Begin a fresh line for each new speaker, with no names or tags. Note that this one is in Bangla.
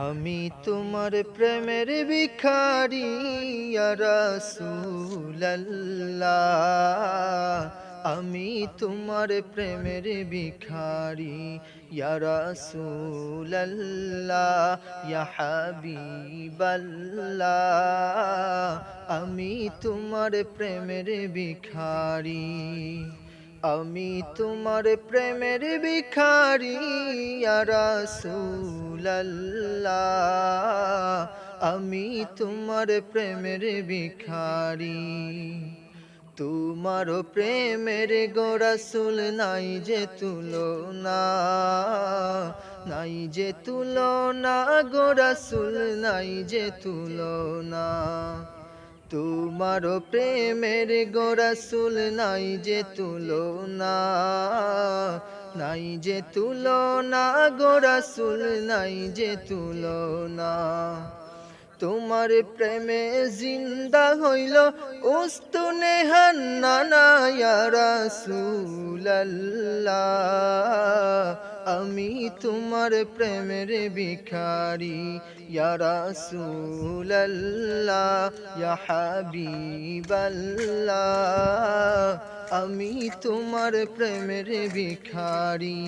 আমি তোমার প্রেমের ভিখারি ইয়া রাসূলুল্লাহ। আমি তোমার প্রেমের ভিখারি ইয়া রাসূলুল্লাহ ইয়া হাবিবাল্লাহ। আমি তোমার প্রেমের ভিখারি, আমি তোমার প্রেমের ভিখারি ইয়া রাসূলুল্লাহ। আমি তোমার প্রেমের ভিখারি। তোমার প্রেমের গো রাসূল নাই যে তুলনা, নাই যে তুলনা গো রাসূল নাই যে তুলনা। তোমার প্রেমের গো রাসূল নাই যে তুলনা, নাই যে তুলনা গো রাসূল নাই যে তুলনা। তোমার প্রেমে জিন্দা হইল উস্তুনে হান্নানা ইয়া রাসূলুল্লাহ। আমি তোমার প্রেমের ভিখারি ইয়া রাসূলুল্লাহ ইয়া হাবিবাল্লাহ। আমি তোমার প্রেমের ভিখারি।